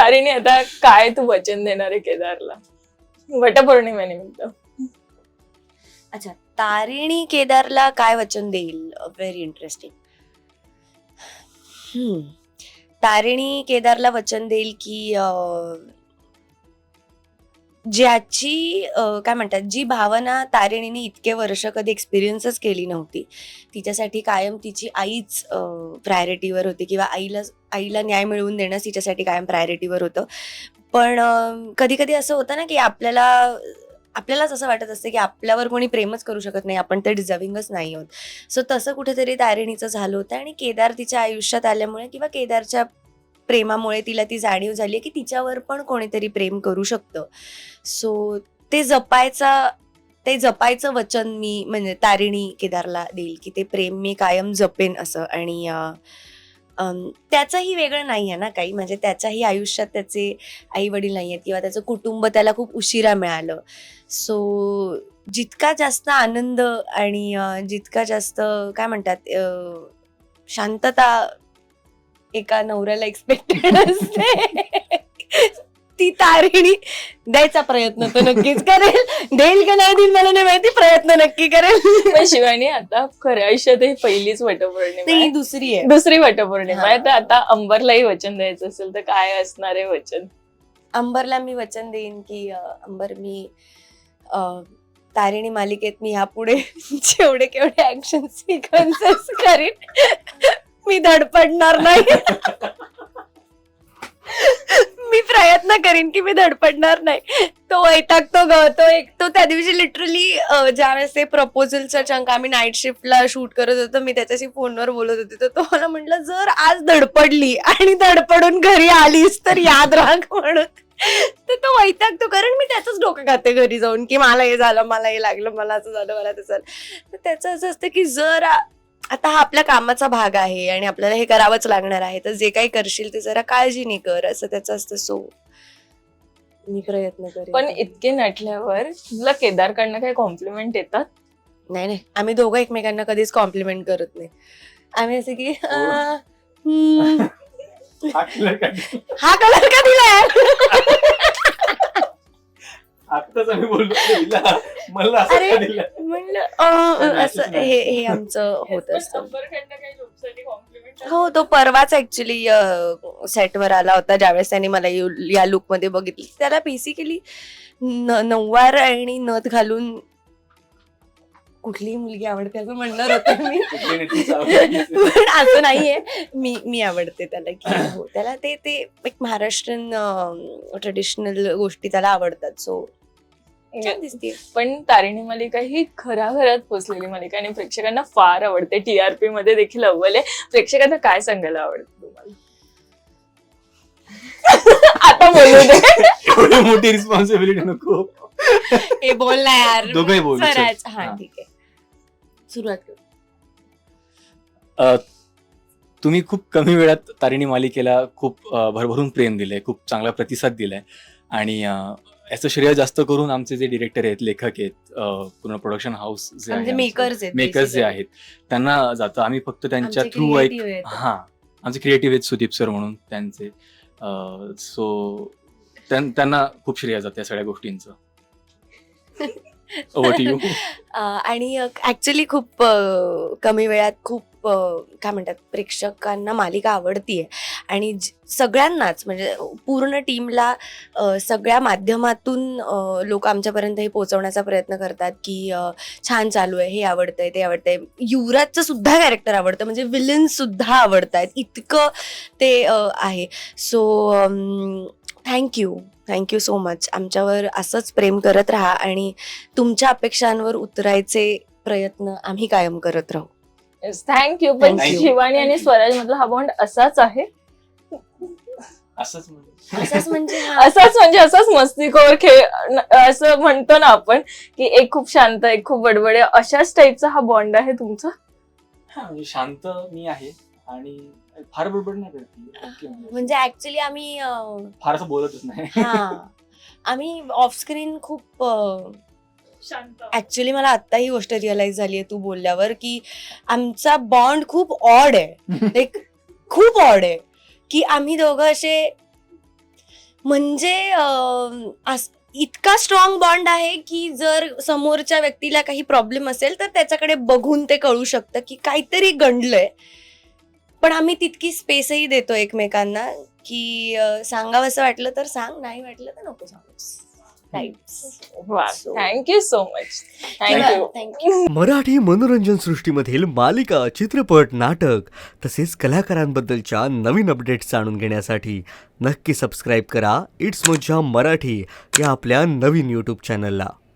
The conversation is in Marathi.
तारिणी, आता काय तू वचन देणार आहे केदारला वटपौर्णिमेनिमित्त? अच्छा, तारिणी केदारला काय वचन देईल? Very interesting. तारिणी केदारला वचन देईल की ज्याची काय म्हणतात, जी भावना तारिणीने इतके वर्ष कधी एक्सपिरियन्सच केली नव्हती, तिच्यासाठी कायम तिची आईच प्रायोरिटीवर होती, किंवा आईला न्याय मिळवून देणं तिच्यासाठी कायम प्रायोरिटीवर होतं. पण कधी कधी असं होतं ना की आपल्यालाच असं वाटत असतं की आपल्यावर कोणी प्रेमच करू शकत नाही, आपण ते डिझर्विंगच नाही आहोत. सो तसं कुठेतरी तारिणीचं झालं होतं, आणि केदार तिच्या आयुष्यात आल्यामुळे किंवा केदारच्या प्रेमामुळे तिला ती जाणीव झाली की तिच्यावर पण कोणीतरी प्रेम करू शकतं. सो ते जपायचं वचन मी म्हणजे तारिणी केदारला देईल की ते प्रेम मी कायम जपेन असं. आणि त्याचंही वेगळं नाही आहे ना काही, म्हणजे त्याच्याही आयुष्यात त्याचे आई वडील नाही आहेत किंवा त्याचं कुटुंब त्याला खूप उशिरा मिळालं. सो जितका जास्त आनंद आणि जितका जास्त काय म्हणतात शांतता एका नवऱ्याला एक्सपेक्टेड असते ती तारिणी द्यायचा प्रयत्न तर नक्कीच करेल. देईल का नाही देईल मला नाही माहिती, प्रयत्न नक्की करेल. पण शिवानी, आता खऱ्या आयुष्यात ही पहिलीच वटपौर्णिमा ही आहे, दुसरी वटपौर्णिमा आहे, तर आता अंबरलाही वचन द्यायचं असेल तर काय असणार आहे वचन? अंबरला मी वचन देईन की अंबर, मी तारिणी मालिकेत मी ह्यापुढे जेवढे केवढे ऍक्शन सिक्वेन्सेस करीन मी धडपडणार नाही. मी प्रयत्न करीन की मी धडपडणार नाही. तो वैतागतो तो त्या दिवशी लिटरली ज्यावेळेस ते प्रपोजलचा चंक आम्ही नाईट शिफ्टला शूट करत होतो, मी त्याच्याशी फोनवर बोलत होते, तर तो मला म्हटलं जर आज धडपडली आणि धडपडून घरी आलीस तर याद राख म्हणून. तर तो वैतागतो, कारण मी त्याचंच डोकं खाते घरी जाऊन की मला हे झालं, मला हे लागलं, मला असं झालं, मला तसं झालं. तर त्याचं असं असतं की जर आता हा आपल्या कामाचा भाग आहे आणि आपल्याला हे करावंच लागणार आहे, तर जे काही करशील ते जरा काळजीने कर, असं त्याचं असतं. सो मी प्रयत्न करेन. पण इतके नटल्यावर तुला केदारकडनं काही कॉम्प्लिमेंट येतात? नाही, आम्ही दोघं एकमेकांना कधीच कॉम्प्लिमेंट करत नाही. आम्ही असं की हा कलर का दिलाय, आत्ताच आम्ही बोललो मला म्हणलं असं हे आमचं होत असतं. हो, तो परवाच ऍक्च्युली सेटवर आला होता, ज्यावेळेस त्याने मला या लुक मध्ये बघितली. त्याला बेसिकली नऊवार आणि नथ घालून कुठलीही मुलगी आवडते असं म्हणणार होते मी, पण असं नाहीये. मी आवडते त्याला की हो, त्याला ते एक महाराष्ट्रीयन ट्रेडिशनल गोष्टी त्याला आवडतात. सो पण तारिणी मालिका ही घराघरात पोचलेली मालिका आणि प्रेक्षकांना फार आवडते, TRP मध्ये देखील अव्वल आहे. प्रेक्षकांना काय सांगायला आवडतं तुम्हाला? आता बोलू दे, एवढी मोठी रिस्पॉन्सिबिलिटी नको. हे बोल ना यार, दोघंही बोल. हा ठीक आहे, सुरुवात करू. तुम्ही खूप कमी वेळात तारिणी मालिकेला खूप भरभरून प्रेम दिलंय, खूप चांगला प्रतिसाद दिलाय, आणि याचं श्रेय जास्त करून आमचे जे डिरेक्टर आहेत, लेखक आहेत, पूर्ण प्रोडक्शन हाऊस जे आहे, मेकर्स जे आहेत त्यांना जातं. आम्ही फक्त त्यांच्या थ्रू आमचे क्रिएटिव्ह आहेत सुदीप सर म्हणून त्यांचे. सो त्यांना खूप श्रेय जातं या सगळ्या गोष्टींचं. आणि ऍक्च्युली खूप कमी वेळात खूप काय म्हणतात, प्रेक्षकांना मालिका आवडतीये, आणि सगळ्यांनाच म्हणजे पूर्ण टीमला सगळ्या माध्यमातून लोक आमच्यापर्यंत हे पोहोचवण्याचा प्रयत्न करतात की छान चालू आहे, हे आवडतंय, ते आवडतंय. युवराजचं सुद्धा कॅरेक्टर आवडतं, म्हणजे विलन सुद्धा आवडतायत, इतकं ते आहे. So thank you so much. आमच्यावर असंच प्रेम करत राहा आणि तुमच्या अपेक्षांवर उतरायचे प्रयत्न आम्ही कायम करत राहू. थँक्यू. पण शिवानी आणि स्वराज मधला हा बॉन्ड असाच आहे, असंच म्हणजे असंच मस्तीखोर खेळ असं म्हणतो ना आपण, की एक खूप शांत, एक खूप बडबडे, अशाच टाईपचा हा बॉन्ड आहे तुमचा? म्हणजे शांत मी आहे आणि फार बडबड नाही करते, म्हणजे ऍक्च्युली आम्ही फार असं बोलतच नाही. आम्ही ऑफस्क्रीन खूप ऍक्च्युली मला आता ही गोष्ट रिअलाइज झाली आहे तू बोलल्यावर, की आमचा बॉन्ड खूप ऑड आहे, खूप ऑड आहे, की आम्ही दोघं असे म्हणजे इतका स्ट्रॉंग बॉन्ड आहे की जर समोरच्या व्यक्तीला काही प्रॉब्लेम असेल तर त्याच्याकडे बघून ते कळू शकतं की काहीतरी गंडलंय. पण आम्ही तितकी स्पेसही देतो एकमेकांना की सांगावं वाटलं तर सांग, नाही वाटलं तर नको सांगूस. वा, thank you so much. Thank you. Thank you. Marathi मनोरंजन सृष्टीमधील मालिका, चित्रपट, नाटक तसेच कलाकारांबद्दलच्या नवीन अपडेट्स जाणून घेण्यासाठी नक्की सबस्क्राईब करा इट्स मज्जा मराठी या आपल्या नवीन यूट्यूब चॅनलला.